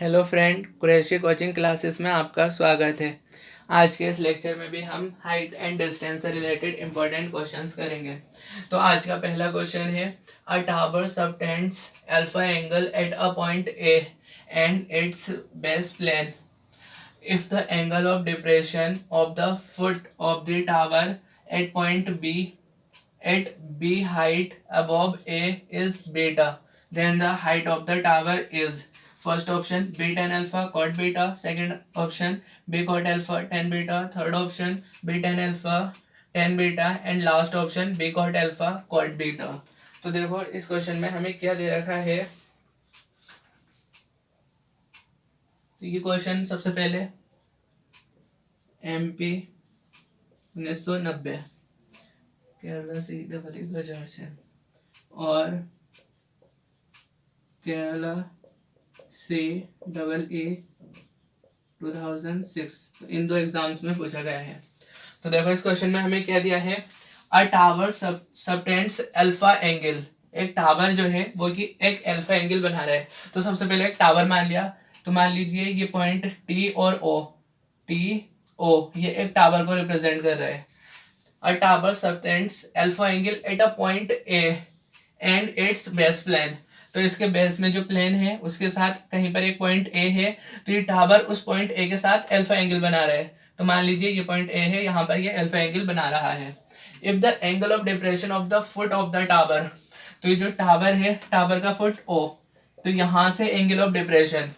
Hello friend, Qureshi coaching classes में आपका स्वागत है। आज के इस लेक्चर में भी हम हाइट एंड डिस्टेंस से रिलेटेड इंपॉर्टेंट क्वेश्चंस करेंगे। तो आज का पहला क्वेश्चन है, a tower subtends alpha angle at a point A and its base plane if the angle of depression of the foot of the tower at point B at B height above A is beta, then the height of the tower is first option B tan alpha cot beta, second option B cot alpha tan beta, third option B tan alpha tan beta and last option B cot alpha cot beta। तो देखो इस question में हमें क्या दे रखा है। तो ये क्वेश्चन सबसे पहले MP 1990 केरला से डबल 2000 से और केरला से डबल ए 2006, तो इन दो एग्जाम्स में पूछा गया है। तो देखो इस क्वेश्चन में हमें क्या दिया है, a tower subtends alpha angle, एक टावर जो है वो कि एक अल्फा एंगल बना रहा है। तो सबसे पहले एक टावर मान लिया, तो मान लीजिए ये पॉइंट टी और ओ, टी ओ ये एक टावर को रिप्रेजेंट कर रहा है। A tower subtends alpha angle at a point A and its base plane, तो इसके बेस में जो प्लेन है उसके साथ कहीं पर एक पॉइंट ए है, तो ये टावर उस पॉइंट ए के साथ अल्फा एंगल बना रहा है। तो मान लीजिए ये पॉइंट ए है, यहाँ पर ये अल्फा एंगल बना रहा है। If the angle of depression of the foot of the tower, तो ये जो टावर है टावर का फुट ओ, तो यहाँ से angle of depression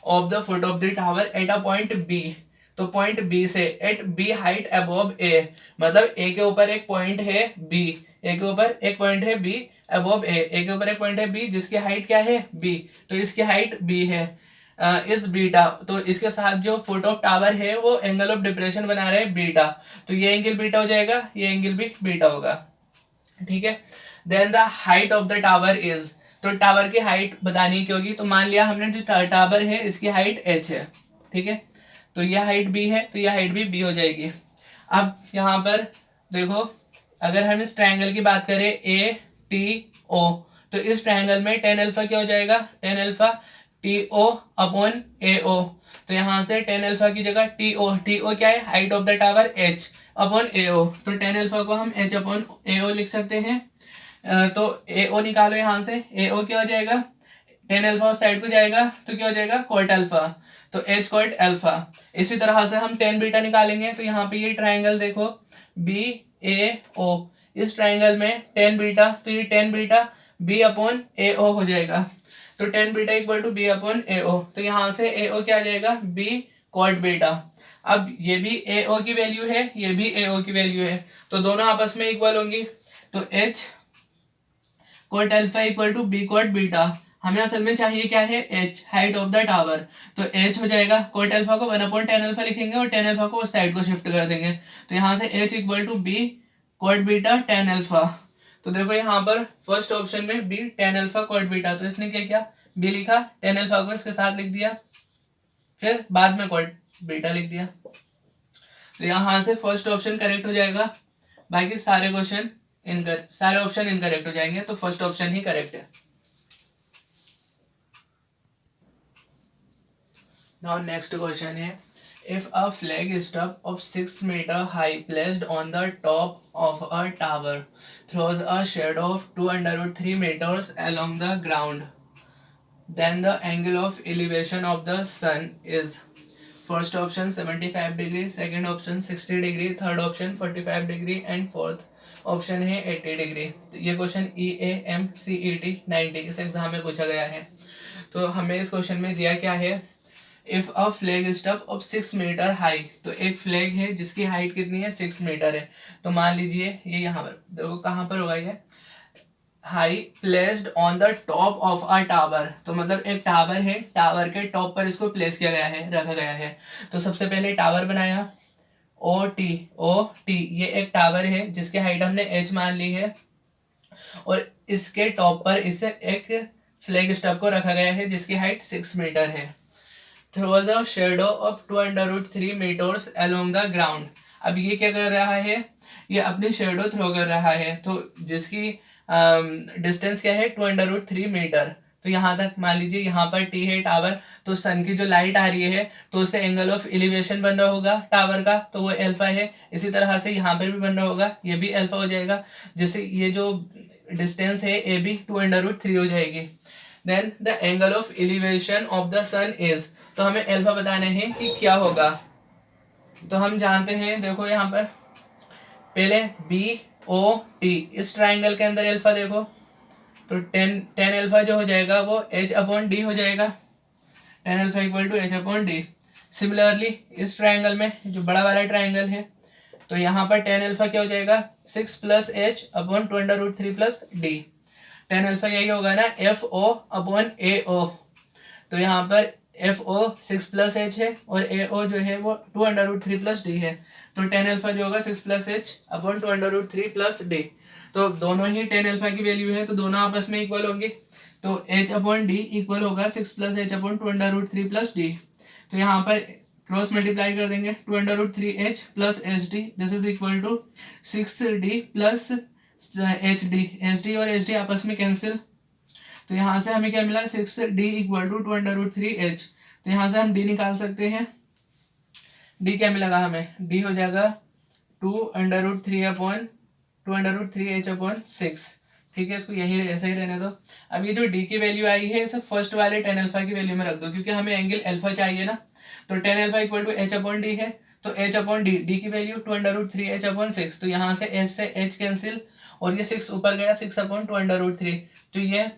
of the foot of the tower at a point B, तो पॉइंट बी से at B height above A, मतलब ए के ऊपर एक पॉइंट है बी, ए के ऊपर एक पॉइंट है बी अबव ए, ए के ऊपर एक पॉइंट है बी जिसकी हाइट क्या है बी, तो इसकी हाइट बी है। इस बीटा, तो इसके साथ जो फुट ऑफ टावर है वो एंगल ऑफ डिप्रेशन बना रहे हैं बीटा, तो ये एंगल बीटा हो जाएगा, ये एंगल भी बीटा होगा। ठीक है। Then the height of the tower is, तो टावर की हाइट बतानी की होगी। तो मान लिया हमने जो टावर है इसकी हाइट h है, ठीक है, तो यह हाइट b है, तो यह हाइट भी b हो जाएगी। अब यहाँ पर देखो, अगर हम इस ट्रायंगल की बात करें ए टी ओ, तो इस ट्रायंगल में टेन अल्फा क्या हो जाएगा, tan alpha T O upon A O, तो यहाँ से टेन अल्फा की जगह टी ओ क्या है, height of the tower h upon A O, तो टेन अल्फा को हम h अपॉन ए ओ लिख सकते हैं। तो ए ओ निकालो, यहाँ से ए ओ क्या हो जाएगा, टेन अल्फा उस साइड को जाएगा तो क्या हो जाएगा कॉट अल्फा, तो एच कॉट अल्फा। इसी तरह से हम टेन बीटा निकालेंगे, तो यहाँ पे ये ट्राइंगल देखो बी ए ओ, इस ट्राइंगल में टेन बीटा, तो ये tan beta B upon A O हो जाएगा, तो tan beta equal to B upon A O, तो यहाँ से ए ओ क्या आ जाएगा बी कॉट बीटा। अब ये भी ए ओ की वैल्यू है, ये भी ए ओ की वैल्यू है, तो दोनों आपस में इक्वल होंगी, तो H cot alpha equal to B cot beta. हमें असल में चाहिए क्या है, h height of the tower, तो h हो जाएगा, कॉट अल्फा को 1/tan अल्फा लिखेंगे और tan अल्फा को उस साइड को शिफ्ट कर देंगे, तो यहाँ से h equal to B cot beta tan alpha. तो देखो यहाँ पर फर्स्ट ऑप्शन में b tan alpha cot beta, तो इसने क्या किया, b लिखा, tan अल्फा को इसके साथ लिख दिया, फिर बाद में कॉट बीटा लिख दिया, तो यहाँ से फर्स्ट ऑप्शन करेक्ट हो जाएगा, बाकी सारे क्वेश्चन सारे ऑप्शन इनकरेक्ट हो जाएंगे, तो फर्स्ट ऑप्शन ही करेक्ट है। नाउ नेक्स्ट क्वेश्चन है, if a flag staff of 6 meter high placed on the top of a tower throws a shadow of 2√3 meters along the ground, then the angle of elevation of the sun is first option 75 degree, second option 60 degree, third option 45 degree and fourth option है 80 degree. तो ये question EAMCET 90 इस exam में पूछा गया है। तो हमें इस क्वेश्चन में दिया क्या है, if a flag staff of 6 metre high, तो एक फ्लैग है जिसकी हाइट कितनी है 6 मीटर है, तो मान लीजिए ये यहाँ पर देखो कहाँ पर होगा, ये high placed on the top of a tower, तो मतलब एक टावर है, टावर के टॉप पर इसको प्लेस किया गया है, रखा गया है। तो सबसे पहले टावर बनाया ओ टी, ये एक टावर है जिसकी हाइट हमने h मान ली है, और इसके टॉप पर इसे एक फ्लैग स्टफ को रखा गया है जिसकी हाइट 6 मीटर है। Throws a shadow of 2√3 meters along the ground, अब ये क्या कर रहा है, ये अपनी शेडो थ्रो कर रहा है, तो जिसकी डिस्टेंस क्या है 2√3 मीटर, तो यहाँ तक मान लीजिए यहाँ पर टी है टावर, तो सन की जो लाइट आ रही है तो उससे एंगल ऑफ एलिवेशन बन रहा होगा टावर का, तो वो अल्फा है। इसी तरह से यहाँ पर भी बन रहा होगा, ये भी अल्फा हो जाएगा, जिससे ये जो डिस्टेंस है ए बी 2√3 हो जाएगी। Then the angle of elevation of the sun is, तो हमें अल्फा बताना है कि क्या होगा। तो हम जानते हैं, देखो यहाँ पर पहले बी ओ टी, इस ट्राइंगल के अंदर अल्फा देखो, तो टेन अल्फा जो हो जाएगा वो h/d हो जाएगा, tan alpha equal to h/d। Similarly इस ट्राइंगल में जो बड़ा वाला ट्राइंगल है, तो यहाँ पर टेन अल्फा क्या हो जाएगा 6 + h/2√3 + d। टेन अल्फा यही होगा ना FO/AO, तो यहाँ पर FO 6 + h है और AO जो है वो 2√3 + d है, तो टेन अल्फा जो होगा 6 + h/2√3 + d। तो दोनों ही टेन अल्फा की वैल्यू है, तो दोनों आपस में इक्वल होंगे, तो h/d इक्वल होगा 6 + h/2√3 + d। तो यहाँ पर क्रॉस मल्टीप्लाई कर देंगे, 2√3h + hd, this is equal to 6d + hd, hd और hd आपस में कैंसिल, तो यहाँ से हमें क्या मिला 6d इक्वल टू 2√3h। तो यहाँ से हम d निकाल सकते हैं, d क्या मिलेगा हमें, d हो जाएगा 2√3h/6। ठीक है, इसको यही ऐसे ही रहने दो। अब ये जो d की वैल्यू आई है इसे फर्स्ट वाले टेन अल्फा की वैल्यू में रख दो, क्योंकि हमें एंगल अल्फा चाहिए ना, तो tan alpha equal to h/d है, तो h/d, d की वैल्यू 2√3h/6, तो यहाँ से h से h कैंसिल और ये 6 ऊपर गया 6/2√3, तो ये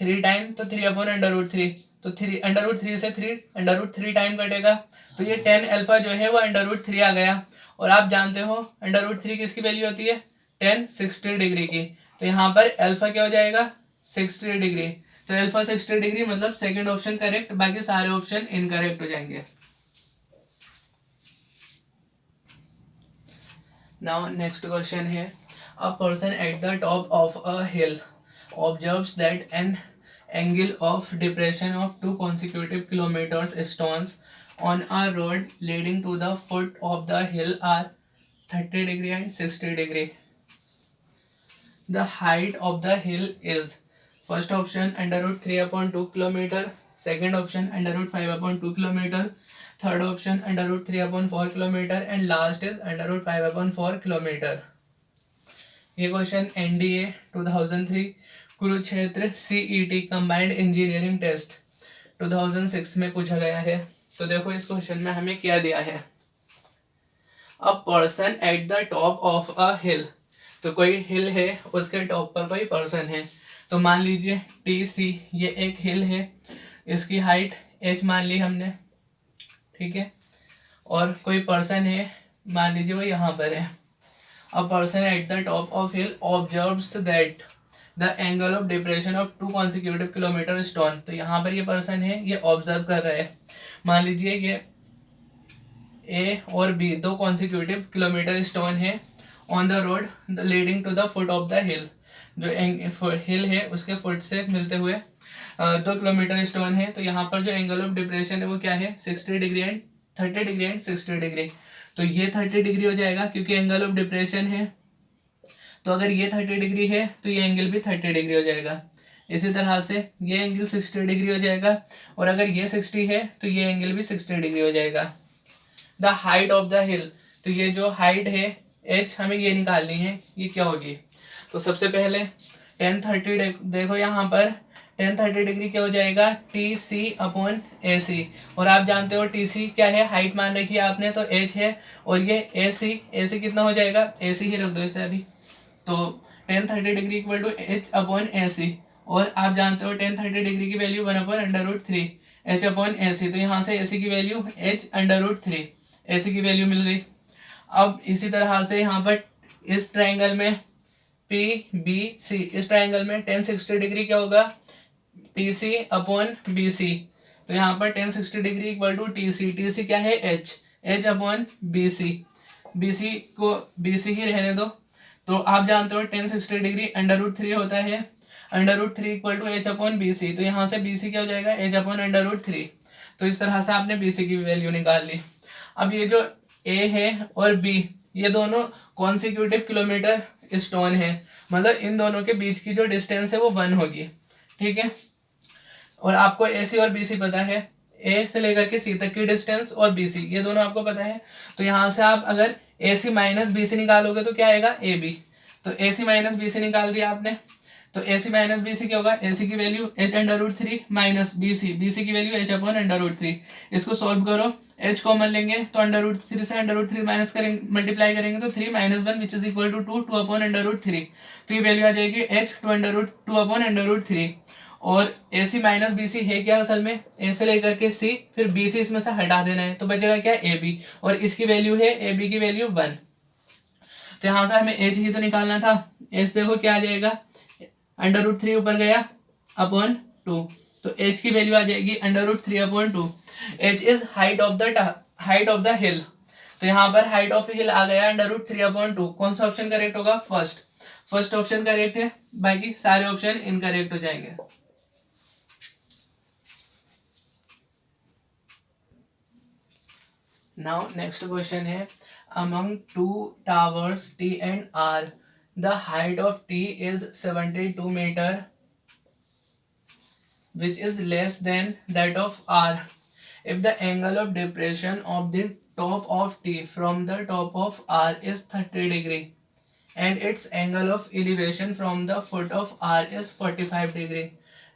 3 टाइम, तो 3/√3, तो 3√3 से 3√3 टाइम कटेगा, तो ये टेन अल्फा जो है वो √3 आ गया। और आप जानते हो √3 किसकी वैल्यू होती है, tan 60 डिग्री की, तो यहाँ पर अल्फा क्या हो जाएगा 60 डिग्री, तो अल्फा 60 डिग्री मतलब सेकंड ऑप्शन करेक्ट, बाकी सारे ऑप्शन इनकरेक्ट हो जाएंगे। नाउ नेक्स्ट क्वेश्चन है, a person at the top of a hill observes that an angle of depression of 2 consecutive kilometers stones on a road leading to the foot of the hill are 30 degree and 60 degree. The height of the hill is, first option √3/2 km, second option √5/2 km, third option √3/4 km and last is √5/4 km. ये question NDA 2003 Kurukshetra CET combined engineering test 2006 में पूछा गया है। तो देखो इस question में हमें क्या दिया है, a person at the top of a hill, तो कोई हिल है उसके टॉप पर कोई पर्सन है, तो मान लीजिए TC ये एक हिल है, इसकी हाइट h मान ली हमने, ठीक है, और कोई पर्सन है मान लीजिए वो यहाँ पर है। A person at the top of hill observes that the angle of depression of 2 consecutive kilometer stone, तो यहाँ पर ये पर्सन है, ये ऑब्जर्व कर रहा है, मान लीजिए ये A और B 2 consecutive किलोमीटर स्टोन है on the road leading to the foot of the hill, जो हिल है उसके फुट से मिलते हुए 2 किलोमीटर स्टोन है, तो यहाँ पर जो एंगल ऑफ डिप्रेशन है वो क्या है 60 degree and 30 degree and 60 degree, तो ये 30 डिग्री हो जाएगा क्योंकि एंगल ऑफ डिप्रेशन है, तो अगर ये 30 डिग्री है तो ये एंगल भी 30 डिग्री हो जाएगा। इसी तरह से ये एंगल 60 डिग्री हो जाएगा, और अगर ये 60 है तो ये एंगल भी 60 डिग्री हो जाएगा। The height of the hill, तो ये जो हाइट है h हमें ये निकालनी है, ये क्या होगी, तो सबसे पहले tan 30 देखो यहाँ पर tan 30 डिग्री क्या हो जाएगा TC/AC, और आप जानते हो TC क्या है, हाइट मान रखी है आपने, तो h है, और ये AC कितना हो जाएगा, AC ही रख दो इसे अभी, तो tan 30 degree equal to h/AC, और आप जानते हो tan 30 डिग्री की वैल्यू 1/√3 h/AC, तो यहाँ से AC की वैल्यू h/√3, AC की वैल्यू मिल गई। अब इसी तरह से यहाँ पर इस ट्राइंगल में PBC, इस ट्राइंगल में tan 60 डिग्री क्या होगा TC/BC, तो यहाँ पर tan 60 degree equal to TC क्या है h/BC, BC ही रहने दो, तो आप जानते हो tan 60 डिग्री √3 होता है, √3 इक्वल टू h/BC, तो यहाँ से BC क्या हो जाएगा h/√3, तो इस तरह से आपने BC की वैल्यू निकाल ली। अब ये जो A है और B ये दोनों कॉन्सिक्यूटिव किलोमीटर स्टोन है, मतलब इन दोनों के बीच की जो डिस्टेंस है वो 1 होगी, ठीक है, और आपको ए सी और बी सी पता है, ए से लेकर के सी तक की डिस्टेंस और बी सी ये दोनों आपको पता है। तो यहाँ से आप अगर ए सी माइनस बी सी निकालोगे तो क्या आएगा, ए बी। तो ए सी माइनस बी सी निकाल दिया आपने, तो ए सी माइनस बी सी क्या होगा, ए सी की value H under root three minus B C की value H upon under root three. इसको सॉल्व करो, एच कॉमन लेंगे तो अंडर रूट थ्री से अंडर रूट थ्री माइनस करेंगे, मल्टीप्लाई करेंगे तो three minus one which is equal to two, two upon under root three. तो ये वैल्यू आ जाएगी H two under root two upon under root three. और A C minus B सी है क्या असल में, ए से लेकर के सी, फिर बी सी इसमें से हटा देना है तो बचेगा क्या, ए बी, और इसकी वैल्यू है ए बी की वैल्यू वन। तो यहाँ से हमें एच ही तो निकालना था, एच देखो क्या आ जाएगा, अंडर रूट थ्री ऊपर गया अपॉन टू, तो एच की वैल्यू आ जाएगी under root three upon two. H is height of the hill, तो यहाँ पर हाइट ऑफ हिल आ गया under root three upon two. कौन सा ऑप्शन करेक्ट होगा, फर्स्ट ऑप्शन करेक्ट है, बाकी सारे ऑप्शन इनकरेक्ट हो जाएंगे। नाउ नेक्स्ट क्वेश्चन है, among two towers T and R, the height of T is 72 meter, which is less than that of R. If the angle of depression of the top of T from the top of R is 30 degree and its angle of elevation from the foot of R is 45 degree,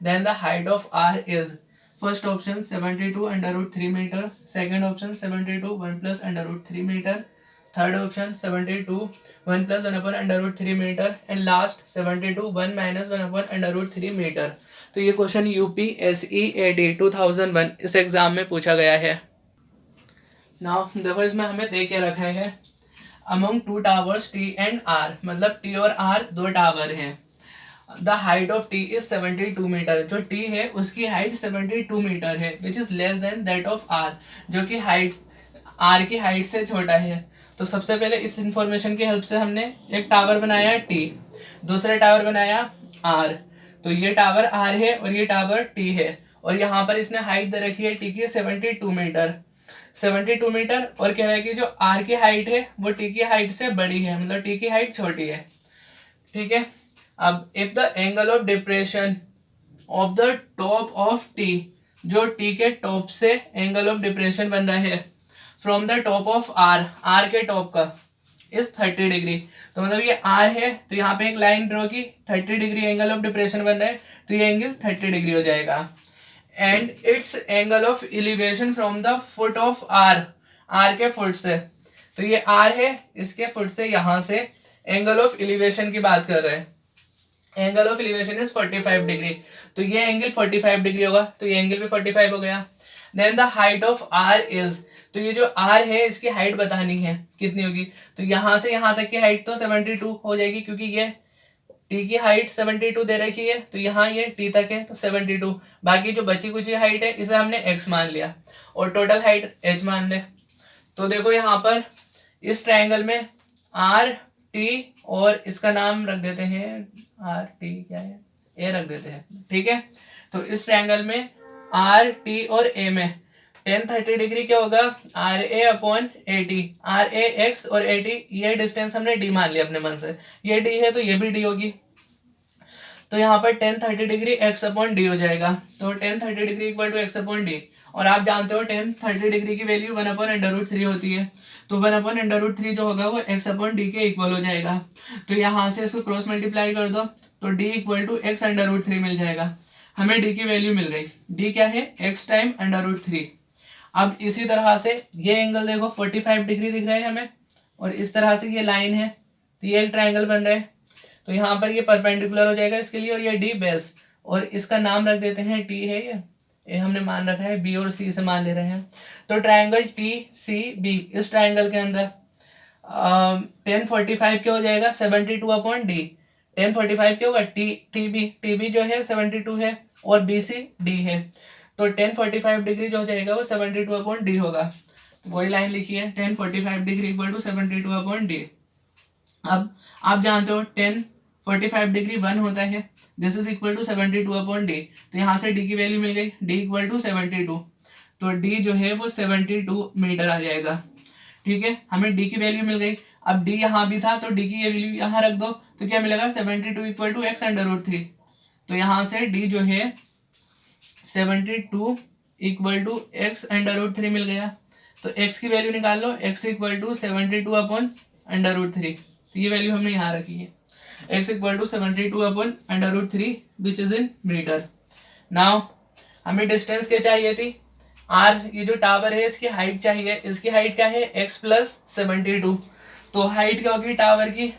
then the height of R is, first option 72 under root 3 meter, second option 72 1 plus under root 3 meter, third option 72 1 plus 1 upon under root 3 meter, and last 72 1 minus 1 upon under root 3 meter। तो ये question UPSEAD 2001 इस exam में पूछा गया है। Now देखो इसमें हमें दे के रखा है, among two towers T and R, मतलब T और R दो टावर हैं। The height of T is 72 metre, जो T है उसकी हाइट 72 मीटर है, which is less than that of R, जो कि हाइट R की हाइट से छोटा है। तो सबसे पहले इस इंफॉर्मेशन की हेल्प से हमने एक टावर बनाया T, दूसरा टावर बनाया R। तो ये टावर R है और ये टावर T है, और यहाँ पर इसने हाइट दे रखी है T की 72 मीटर, 72 मीटर, और कह रहा है कि जो R की हाइट है वो T की हाइट से बड़ी है, मतलब T की हाइट छोटी है। ठीक है, अब if the angle of depression of the top of T, जो T के टॉप से एंगल ऑफ डिप्रेशन बन रहा है from the top of R के टॉप का, इज 30 डिग्री। तो मतलब ये R है तो यहाँ पे एक लाइन ड्रॉ की, 30 डिग्री एंगल ऑफ डिप्रेशन बन रहा है तो ये एंगल 30 डिग्री हो जाएगा। And it's angle of elevation from the foot of R के फुट से, तो ये R है, इसके फुट से यहाँ से एंगल ऑफ एलिवेशन की बात कर रहे हैं, angle of elevation is 45 degree, तो ये एंगल 45 डिग्री होगा, तो ये एंगल भी 45 हो गया। Then the height of R is, तो ये जो R है इसकी हाइट बतानी है कितनी होगी, तो यहाँ से यहाँ तक की हाइट तो 72 हो जाएगी, क्योंकि ये T की हाइट 72 दे रखी है, तो यहाँ ये T तक है तो 72, बाकी जो बची कुछ हाइट है इसे हमने x मान लिया और टोटल हाइट h मान ले। तो देखो यहाँ पर इस ट्रायंगल में R T और इसका नाम रख देते हैं, R T क्या है, A रख देते हैं। ठीक है, तो इस ट्रायंगल में R T और A में tan 30 डिग्री क्या होगा, RA upon AT, RA x और AT ये डिस्टेंस हमने D मान लिया अपने मन से, ये D है तो ये भी D होगी, तो यहाँ पर tan 30 degree x upon D हो जाएगा, तो tan 30 degree equal to x upon D। और आप जानते हो tan 30 डिग्री की वैल्यू 1 अपॉन अंडर रूट 3 होती है, तो 1 अपॉन अंडर रूट 3 जो होगा वो x अपॉन D के इक्वल हो जाएगा। तो यहाँ से इसको क्रॉस मल्टीप्लाई कर दो तो D equal to x under root 3 मिल जाएगा, हमें D की वैल्यू मिल गई, D क्या है, x टाइम अंडर रूट 3। अब इसी तरह से ये एंगल देखो 45 डिग्री दिख रहा है हमें, और इस तरह से ये लाइन है तो ये एक ट्रायंगल बन रहा है, तो यहाँ पर ये परपेंडिकुलर हो जाएगा इसके लिए, और ये D बेस, और इसका नाम रख देते हैं T है, ये हमने मान रखा है, B और C से मान ले रहे हैं। तो ट्रायंगल TCB, इस ट्रायंगल के अंदर tan 45 क्या हो जाएगा, 72 अपॉन D, tan 45 क्या होगा, TB जो है 72 है और BC D है, तो tan 45 डिग्री जो हो जाएगा वो 72 अपॉन D होगा, वही लाइन लिखी है, tan 45 degree equal to 72 upon D। अब आप जानते हो tan 45 डिग्री 1 होता है, this is equal to 72 upon D, तो यहाँ से D की वैल्यू मिल गई, D इक्वल टू 72, तो D जो है वो 72 मीटर आ जाएगा। ठीक है, हमें D की वैल्यू मिल गई, अब D यहाँ भी था तो D की वैल्यू यहाँ रख दो तो क्या मिलेगा, 72 equal to x under root 3, तो यहाँ से D जो है 72 equal to X under root three मिल गया। तो x की वैल्यू निकाल लो, x equal to 72 upon under root three. तो ये वैल्यू हमने यहाँ रखी है, x equal to 72 upon under root three which is in metre. Now हमें डिस्टेंस क्या चाहिए थी, r, ये जो टावर है इसकी हाइट चाहिए, इसकी हाइट क्या है x प्लस 72। तो हाइट क्या होगी टावर की,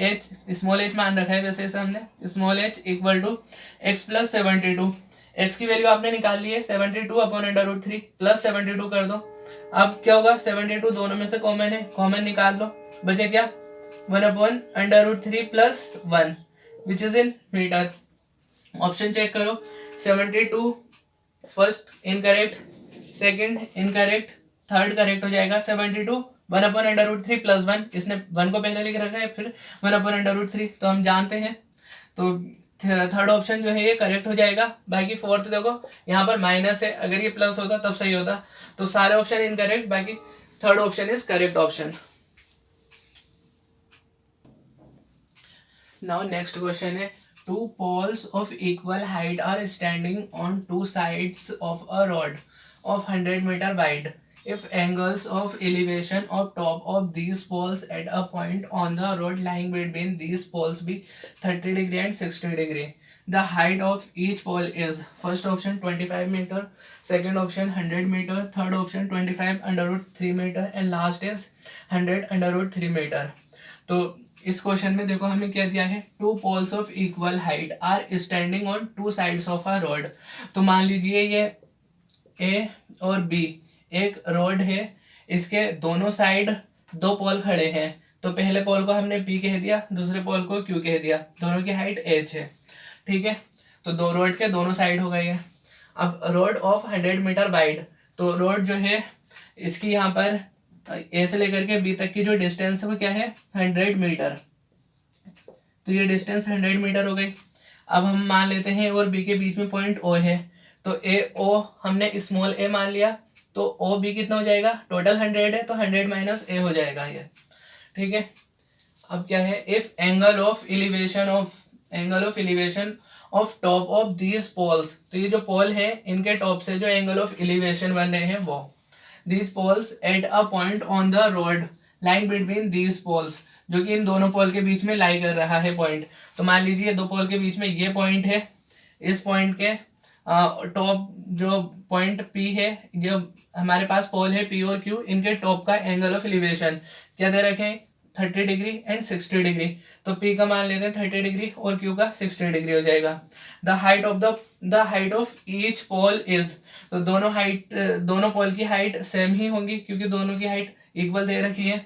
h, स्मॉल h मान रखा है वैसे इसे हमने, small h equal to x plus 72। x की वैल्यू आपने निकाल ली है 72 upon under root three, plus 72 कर दो। अब क्या होगा, 72 दोनों में से कॉमन है, कॉमन निकाल लो, बचे क्या 1 upon under root three plus 1 which is in metre. Option check करो, 72 first incorrect, second incorrect, third correct हो जाएगा। 72 1 upon under root three plus 1, इसने 1 को पहले लिख रखा है, फिर 1 अपॉन अंडर रूट थ्री, तो हम जानते हैं, तो थर्ड ऑप्शन जो है ये करेक्ट हो जाएगा। बाकी फोर्थ देखो यहाँ पर माइनस है, अगर ये प्लस होता तब सही होता, तो सारे ऑप्शन इनकरेक्ट, बाकी third option is correct option. Now next question है, two poles of equal height are standing on two sides of a rod of 100 meter wide. If angles of elevation of top of these poles at a point on the rod lying between these poles be 30 degree and 60 degree, the height of each pole is, first option 25 meter, second option 100 meter, third option 25 under root 3 meter and last is 100 under root 3 meter. तो इस question में देखो हमें क्या दिया है, two poles of equal height are standing on two sides of a road. तो मान लीजिए ये ए और बी एक रॉड है, इसके दोनों साइड दो पोल खड़े हैं। तो पहले पोल को हमने पी कह दिया, दूसरे पोल को क्यू कह दिया, दोनों की हाइट एच है, ठीक है। तो दो रॉड के दोनों साइड हो गए हैं। अब रॉड ऑफ 100 मीटर वाइड, तो रॉड जो है इसकी यहाँ पर ए से लेकर के बी तक की जो डिस्टेंस है वो क्या है 100 मीटर। तो ये डिस्टेंस 100 मीटर हो गई। अब हम मान लेते हैं और बी के बीच में पॉइंट ओ है, तो ए ओ हमने स्मॉल ए मान लिया, तो ओ बी कितना हो जाएगा, टोटल 100 है तो 100 माइनस ए हो जाएगा ये, ठीक है। अब क्या है, if angle of elevation of top of these poles, तो ये जो पोल है इनके टॉप से जो एंगल ऑफ एलिवेशन बन रहे हैं वो, these poles at a point on the road lying between these poles, जो कि इन दोनों पोल के बीच में लाई कर रहा है पॉइंट। तो मान लीजिए दो पोल के बीच में ये पॉइंट है, इस पॉइंट के टॉप जो पॉइंट P है, जो हमारे पास पोल है P और Q, इनके टॉप का एंगल ऑफ एलिवेशन क्या दे रखे हैं 30 डिग्री एंड 60 डिग्री। तो P का मान लेते हैं 30 डिग्री और Q का 60 डिग्री हो जाएगा। The height of each pole is, तो दोनों पोल की हाइट सेम ही होंगी क्योंकि दोनों की हाइट इक्वल दे रखी है,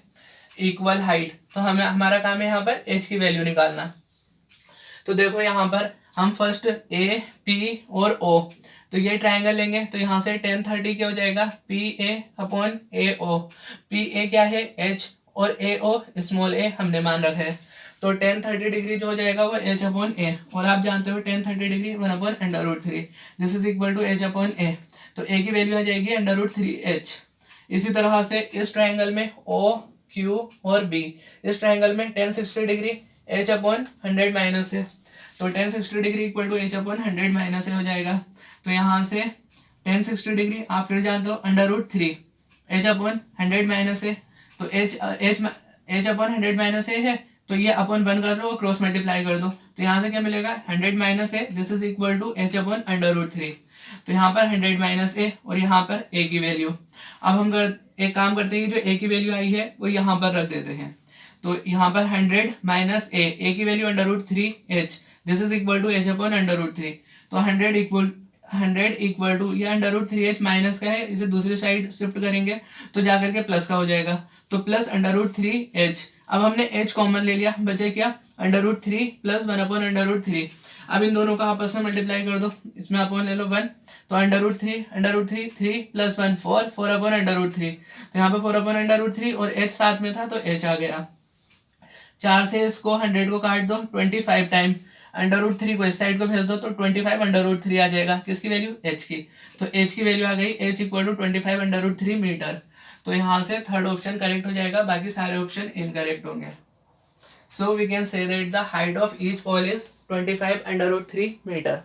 इक्वल हाइट। तो हमें हमारा काम है यहाँ पर h की वैल्यू निकालना। तो देखो यहाँ पर हम फर्स्ट ए पी और ओ, तो ये ट्रायंगल लेंगे, तो यहाँ से 10 30 क्या हो जाएगा P A upon A O. P A क्या है h और ए ओ स्मॉल ए हमने मान रखा है, तो 10 30 डिग्री जो हो जाएगा वो h अपॉन ए, और आप जानते हो 10 30 degree 1 upon under root three, this is equal to h upon A. तो a की वैल्यू आ जाएगी अंडर रूट थ्री एच। इसी तरह से इस ट्रायंगल में o q और b, इस ट्रायंगल में 10 60 डिग्री h अपॉन 100 माइनस है, तो 10 60 degree equal to h upon 100 minus हो जाएगा। तो यहाँ से 10 60 डिग्री आप फिर जानते हो under root three, h upon 100 minus है, तो h अपॉन 100 माइनस है, तो ये अपॉन 1 कर लो, क्रॉस मल्टीप्लाई कर दो, तो यहाँ से क्या मिलेगा 100 माइनस है, this is equal to h upon under root three. तो यहाँ पर 100 माइनस ए और यहाँ पर a की वैल्यू। अब हम एक काम करते हैं, जो a की वैल्यू आई है वो यहाँ पर रख देते हैं, तो यहाँ पर 100 माइनस a की value under root three h, this is equal to h upon under root three. तो 100 इक्वल टू ये under root three H minus का है, इसे दूसरी साइड शिफ्ट करेंगे तो जाकर के प्लस का हो जाएगा, तो plus under root three H. अब हमने h कॉमन ले लिया, बचे क्या under root three plus 1 upon under root three. अब इन दोनों का आपस में मल्टीप्लाई कर दो, इसमें अपॉन ले लो 1, तो under root three 3 plus 1 4 upon under root three, तो यहाँ पे 4 अपॉन अंडर रूट थ्री और h साथ में था तो h आ गया। 4 से इसको 100 को काट दो 25 टाइम, अंडर रूट थ्री को इस साइड को भेज दो तो 25 अंडर रूट थ्री आ जाएगा, किसकी वैल्यू h की। तो h की वैल्यू आ गई h equal to 25 under root three metre. तो यहाँ से थर्ड ऑप्शन करेक्ट हो जाएगा, बाकी सारे ऑप्शन इनकरेक्ट होंगे। So we can say that the height of each pole is 25 under root three metre.